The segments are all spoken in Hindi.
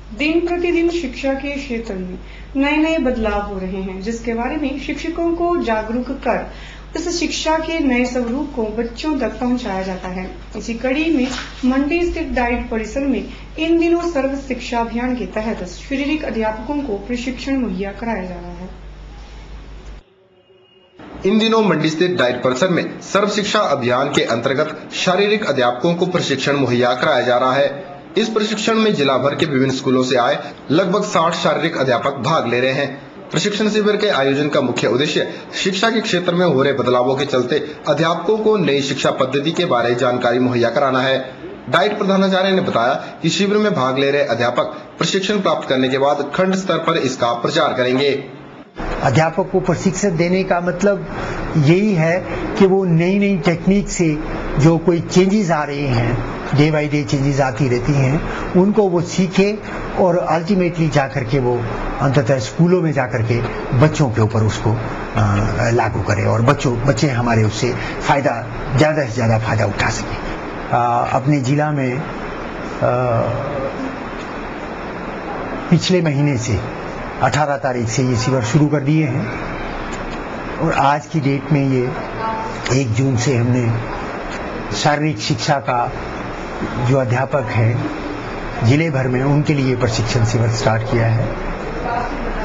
दिन प्रतिदिन शिक्षा के क्षेत्र में नए नए बदलाव हो रहे हैं, जिसके बारे में शिक्षकों को जागरूक कर इस शिक्षा के नए स्वरूप को बच्चों तक पहुंचाया जाता है। इसी कड़ी में मंडी स्थित डाइट परिसर में इन दिनों सर्व शिक्षा अभियान के तहत शारीरिक अध्यापकों को प्रशिक्षण मुहैया कराया जा रहा है। इन दिनों मंडी स्थित डाइट परिसर में सर्व शिक्षा अभियान के अंतर्गत शारीरिक अध्यापकों को प्रशिक्षण मुहैया कराया जा रहा है। इस प्रशिक्षण में जिला भर के विभिन्न स्कूलों से आए लगभग 60 शारीरिक अध्यापक भाग ले रहे हैं। प्रशिक्षण शिविर के आयोजन का मुख्य उद्देश्य शिक्षा के क्षेत्र में हो रहे बदलावों के चलते अध्यापकों को नई शिक्षा पद्धति के बारे में जानकारी मुहैया कराना है। डाइट प्रधानाचार्य ने बताया कि शिविर में भाग ले रहे अध्यापक प्रशिक्षण प्राप्त करने के बाद खंड स्तर पर इसका प्रचार करेंगे। अध्यापक को प्रशिक्षण देने का मतलब यही है कि वो नई नई टेक्निक से जो कोई चेंजेस आ रहे हैं, डे बाय डे चेंजेस आती रहती हैं, उनको वो सीखे और अल्टीमेटली जाकर के वो अंततः स्कूलों में जाकर के बच्चों के ऊपर उसको लागू करे और बच्चे हमारे उससे फायदा ज़्यादा से ज़्यादा फायदा उठा सकें। अपने जिला में पिछले महीने से 18 तारीख से ये शिविर शुरू कर दिए हैं और आज की डेट में ये 1 जून से हमने शारीरिक शिक्षा का जो अध्यापक हैं जिले भर में उनके लिए प्रशिक्षण शिविर स्टार्ट किया है,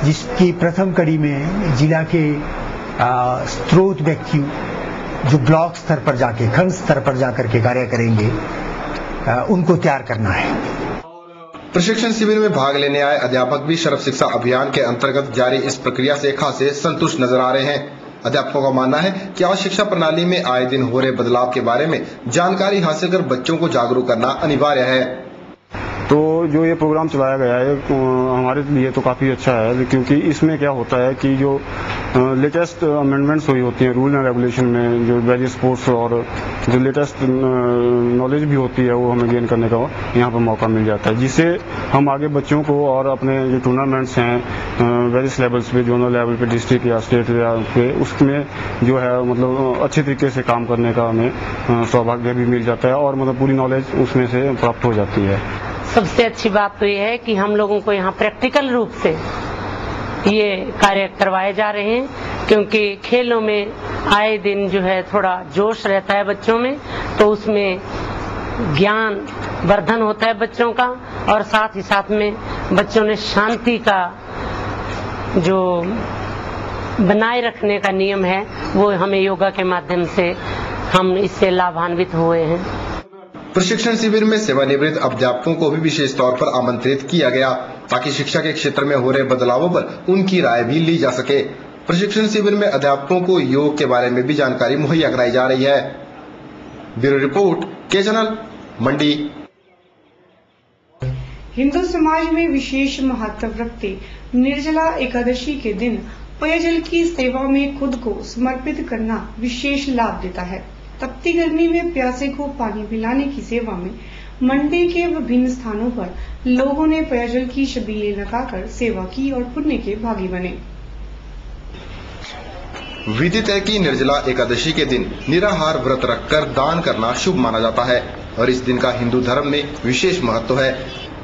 जिसकी प्रथम कड़ी में जिला के स्रोत व्यक्ति जो ब्लॉक स्तर पर जाके खंड स्तर पर जाकर के कार्य करेंगे उनको तैयार करना है। प्रशिक्षण शिविर में भाग लेने आए अध्यापक भी सर्व शिक्षा अभियान के अंतर्गत जारी इस प्रक्रिया से खासे संतुष्ट नजर आ रहे हैं। अध्यापकों का मानना है कि आज शिक्षा प्रणाली में आए दिन हो रहे बदलाव के बारे में जानकारी हासिल कर बच्चों को जागरूक करना अनिवार्य है। तो जो ये प्रोग्राम चलाया गया है हमारे लिए तो काफ़ी अच्छा है, क्योंकि इसमें क्या होता है कि जो लेटेस्ट अमेंडमेंट्स हुई होती हैं रूल एंड रेगुलेशन में, जो वेरियस स्पोर्ट्स और जो लेटेस्ट नॉलेज भी होती है वो हमें गेन करने का यहाँ पर मौका मिल जाता है, जिससे हम आगे बच्चों को और अपने जो टूर्नामेंट्स हैं वेरियस लेवल्स पे, जोनल लेवल पे, डिस्ट्रिक्ट या स्टेट लेवल पे, उसमें जो है मतलब अच्छे तरीके से काम करने का हमें सौभाग्य भी मिल जाता है और मतलब पूरी नॉलेज उसमें से प्राप्त हो जाती है। सबसे अच्छी बात तो ये है कि हम लोगों को यहाँ प्रैक्टिकल रूप से ये कार्य करवाए जा रहे हैं, क्योंकि खेलों में आए दिन जो है थोड़ा जोश रहता है बच्चों में, तो उसमें ज्ञान वर्धन होता है बच्चों का और साथ ही साथ में बच्चों ने शांति का जो बनाए रखने का नियम है वो हमें योगा के माध्यम से हम इससे लाभान्वित हुए हैं। प्रशिक्षण शिविर में सेवानिवृत्त अध्यापकों को भी विशेष तौर पर आमंत्रित किया गया ताकि शिक्षा के क्षेत्र में हो रहे बदलावों पर उनकी राय भी ली जा सके। प्रशिक्षण शिविर में अध्यापकों को योग के बारे में भी जानकारी मुहैया कराई जा रही है। ब्यूरो रिपोर्ट के चैनल मंडी। हिंदू समाज में विशेष महत्व रखते निर्जला एकादशी के दिन पेयजल की सेवा में खुद को समर्पित करना विशेष लाभ देता है। तपती गर्मी में प्यासे को पानी पिलाने की सेवा में मंडी के विभिन्न स्थानों पर लोगों ने पेयजल की छबीलें लगाकर सेवा की और पुण्य के भागी बने। विदित है कि निर्जला एकादशी के दिन निराहार व्रत रखकर दान करना शुभ माना जाता है और इस दिन का हिंदू धर्म में विशेष महत्व है।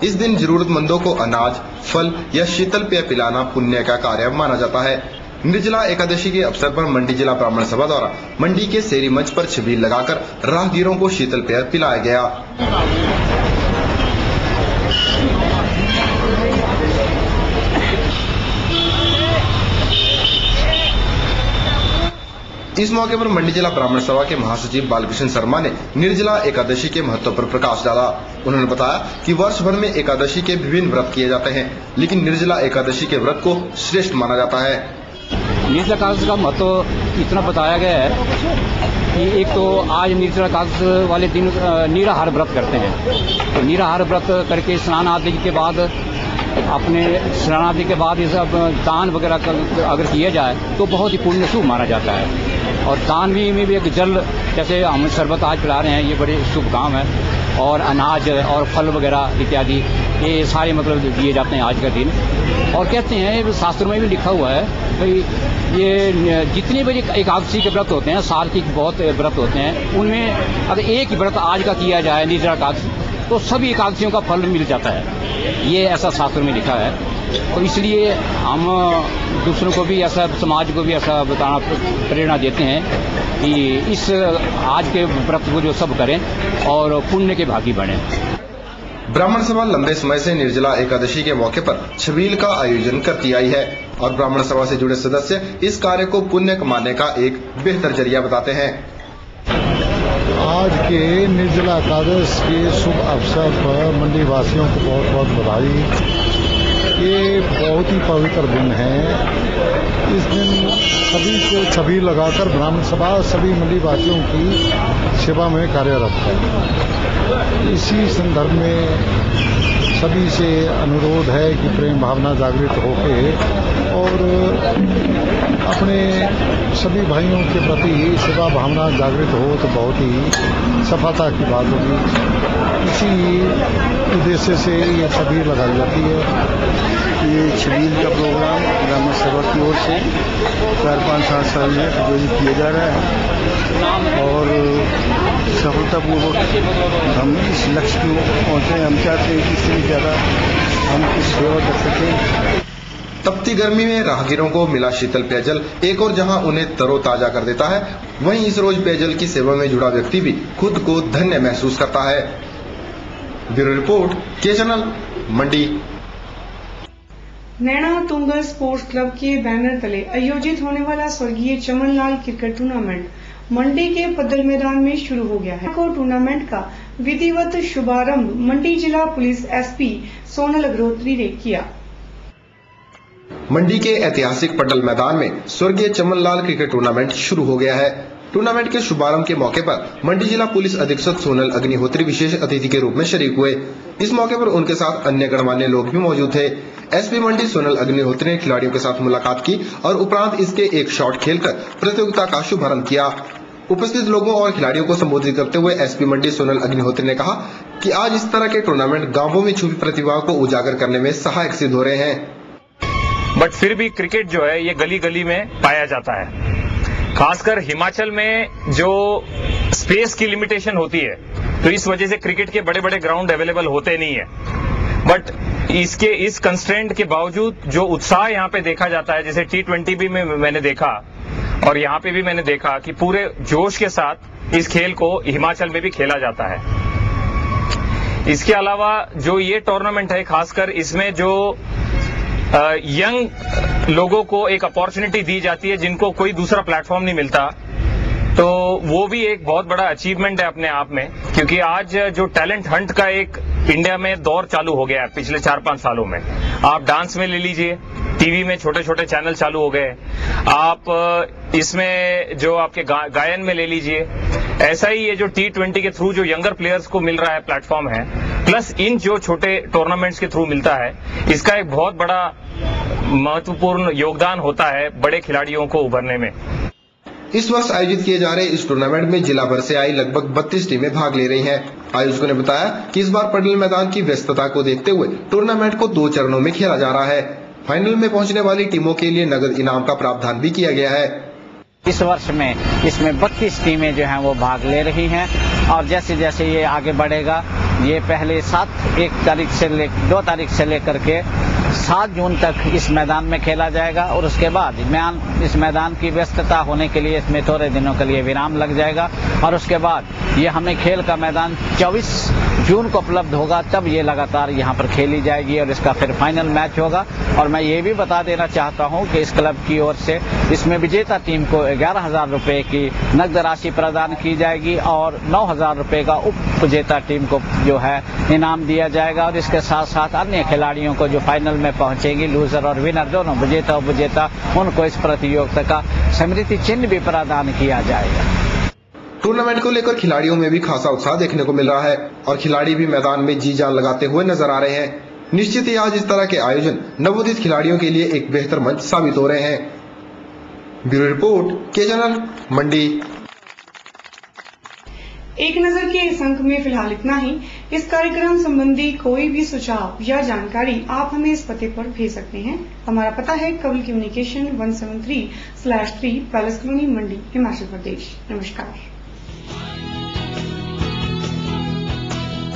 इस दिन जरूरतमंदों को अनाज, फल या शीतल पेय पिलाना पुण्य का कार्य माना जाता है। निर्जला एकादशी के अवसर पर मंडी जिला ब्राह्मण सभा द्वारा मंडी के शेरी मंच पर छबील लगाकर राहगीरों को शीतल पेय पिलाया गया। इस मौके पर मंडी जिला ब्राह्मण सभा के महासचिव बालकृष्ण शर्मा ने निर्जला एकादशी के महत्व पर प्रकाश डाला। उन्होंने बताया कि वर्ष भर में एकादशी के विभिन्न व्रत किए जाते हैं, लेकिन निर्जला एकादशी के व्रत को श्रेष्ठ माना जाता है। निर्जला एकादशी का महत्व इतना बताया गया है कि एक तो आज निर्जला एकादशी वाले दिन निराहार व्रत करते हैं, तो निराहार व्रत करके स्नान आदि के बाद अपने स्नान आदि के बाद ये सब दान वगैरह अगर किया जाए तो बहुत ही पुण्य शुभ माना जाता है। और दान में भी एक जल, जैसे हम शरबत आज पिला रहे हैं, ये बड़े शुभ काम है। और अनाज और फल वगैरह इत्यादि ये सारे मतलब दिए जाते हैं आज का दिन। और कहते हैं शास्त्रों में भी लिखा हुआ है भाई ये जितने भी एकादशी के व्रत होते हैं, साल के बहुत व्रत होते हैं, उनमें अगर एक ही व्रत आज का किया जाए निर्जला एकादशी तो सभी एकादशियों का फल मिल जाता है। ये ऐसा शास्त्र में लिखा है। तो इसलिए हम दूसरों को भी ऐसा, समाज को भी ऐसा बताना, प्रेरणा देते हैं कि इस आज के व्रत को जो सब करें और पुण्य के भागी बने। ब्राह्मण सभा लंबे समय से निर्जला एकादशी के मौके पर छबील का आयोजन करती आई है और ब्राह्मण सभा से जुड़े सदस्य इस कार्य को पुण्य कमाने का एक बेहतर जरिया बताते हैं। आज के निर्जला एकादश के शुभ अवसर पर मंडी वासियों को बहुत बहुत बधाई। ये बहुत ही पवित्र दिन है। इस दिन सभी को छबील लगाकर ब्राह्मण सभा सभी मंडी वासियों की सेवा में कार्यरत है। इसी संदर्भ में सभी से अनुरोध है कि प्रेम भावना जागृत होके और अपने सभी भाइयों के प्रति सेवा भावना जागृत हो तो बहुत ही सफलता की बात होगी। इसी उद्देश्य से ये छबील लगाई जाती है। ये छबील का प्रोग्राम ब्राह्मण सभा की ओर से 4-5 साल में आयोजित किया जा रहा है और सफलतापूर्वक हम इस लक्ष्य को पहुंचे। हम चाहते हैं कि इससे ज़्यादा हम कुछ सेवा कर सकें। तपती गर्मी में राहगीरों को मिला शीतल पेयजल एक और जहां उन्हें तरोताजा कर देता है, वहीं इस रोज पेयजल की सेवा में जुड़ा व्यक्ति भी खुद को धन्य महसूस करता है। ब्यूरो रिपोर्ट, के चैनल, मंडी। नैना तुंगर स्पोर्ट्स क्लब के बैनर तले आयोजित होने वाला स्वर्गीय चमन लाल क्रिकेट टूर्नामेंट मंडी के पद्दल मैदान में शुरू हो गया है। टूर्नामेंट का विधिवत शुभारंभ मंडी जिला पुलिस एसपी सोनल अग्रोत्री ने किया। मंडी के ऐतिहासिक पड्डल मैदान में स्वर्गीय चमन लाल क्रिकेट टूर्नामेंट शुरू हो गया है। टूर्नामेंट के शुभारंभ के मौके पर मंडी जिला पुलिस अधीक्षक सोनल अग्निहोत्री विशेष अतिथि के रूप में शरीक हुए। इस मौके पर उनके साथ अन्य गणमान्य लोग भी मौजूद थे। एसपी मंडी सोनल अग्निहोत्री ने खिलाड़ियों के साथ मुलाकात की और उपरांत इसके एक शॉट खेलकर प्रतियोगिता का शुभारंभ किया। उपस्थित लोगों और खिलाड़ियों को संबोधित करते हुए एसपी मंडी सोनल अग्निहोत्री ने कहा कि आज इस तरह के टूर्नामेंट गांवों में छुपी प्रतिभाओं को उजागर करने में सहायक सिद्ध हो रहे हैं। बट फिर भी क्रिकेट जो है ये गली गली में पाया जाता है। खासकर हिमाचल में जो स्पेस की लिमिटेशन होती है, तो इस वजह से क्रिकेट के बड़े बड़े ग्राउंड अवेलेबल होते नहीं है। बट इसके इस कंस्ट्रेंट के बावजूद जो उत्साह यहाँ पे देखा जाता है, जैसे T20 भी में मैंने देखा और यहाँ पे भी मैंने देखा कि पूरे जोश के साथ इस खेल को हिमाचल में भी खेला जाता है। इसके अलावा जो ये टूर्नामेंट है, खासकर इसमें जो यंग लोगों को एक अपॉर्चुनिटी दी जाती है जिनको कोई दूसरा प्लेटफॉर्म नहीं मिलता, तो वो भी एक बहुत बड़ा अचीवमेंट है अपने आप में। क्योंकि आज जो टैलेंट हंट का एक इंडिया में दौर चालू हो गया है पिछले 4-5 सालों में। आप डांस में ले लीजिए, टीवी में छोटे छोटे चैनल चालू हो गए, आप इसमें जो आपके गायन में ले लीजिए। ऐसा ही ये जो T20 के थ्रू जो यंगर प्लेयर्स को मिल रहा है प्लेटफॉर्म है, प्लस इन जो छोटे टूर्नामेंट्स के थ्रू मिलता है, इसका एक बहुत बड़ा महत्वपूर्ण योगदान होता है बड़े खिलाड़ियों को उभरने में। इस वर्ष आयोजित किए जा रहे इस टूर्नामेंट में जिला भर से आई लगभग 32 टीमें भाग ले रही हैं। आयोजकों ने बताया कि इस बार पड्डल मैदान की व्यस्तता को देखते हुए टूर्नामेंट को 2 चरणों में खेला जा रहा है। फाइनल में पहुंचने वाली टीमों के लिए नगद इनाम का प्रावधान भी किया गया है। इस वर्ष में इसमें 32 टीमें जो हैं वो भाग ले रही हैं और जैसे जैसे ये आगे बढ़ेगा, ये पहले 2 तारीख से लेकर के 7 जून तक इस मैदान में खेला जाएगा और उसके बाद इस मैदान की व्यस्तता होने के लिए इसमें थोड़े दिनों के लिए विराम लग जाएगा और उसके बाद ये हमें खेल का मैदान 24 जून को उपलब्ध होगा। तब ये लगातार यहाँ पर खेली जाएगी और इसका फिर फाइनल मैच होगा। और मैं ये भी बता देना चाहता हूँ कि इस क्लब की ओर से इसमें विजेता टीम को 11,000 रुपये की नकद राशि प्रदान की जाएगी और 9,000 रुपये का उप विजेता टीम को जो है इनाम दिया जाएगा। और इसके साथ साथ अन्य खिलाड़ियों को जो फाइनल में पहुंचेंगी, लूजर और विनर दोनों, विजेता और उपविजेता, उनको इस प्रतियोगिता का स्मृति चिन्ह भी प्रदान किया जाएगा। टूर्नामेंट को लेकर खिलाड़ियों में भी खासा उत्साह देखने को मिल रहा है और खिलाड़ी भी मैदान में जी जान लगाते हुए नजर आ रहे हैं। निश्चित ही आज इस तरह के आयोजन नवोदित खिलाड़ियों के लिए एक बेहतर मंच साबित हो रहे हैं। ब्यूरो रिपोर्ट, के चैनल, मंडी। एक नजर के इस अंक में फिलहाल इतना ही। इस कार्यक्रम संबंधी कोई भी सुझाव या जानकारी आप हमें इस पते पर भेज सकते हैं। हमारा पता है कवल कम्युनिकेशन 173/3 पैलेस कॉलोनी, मंडी, हिमाचल प्रदेश। नमस्कार।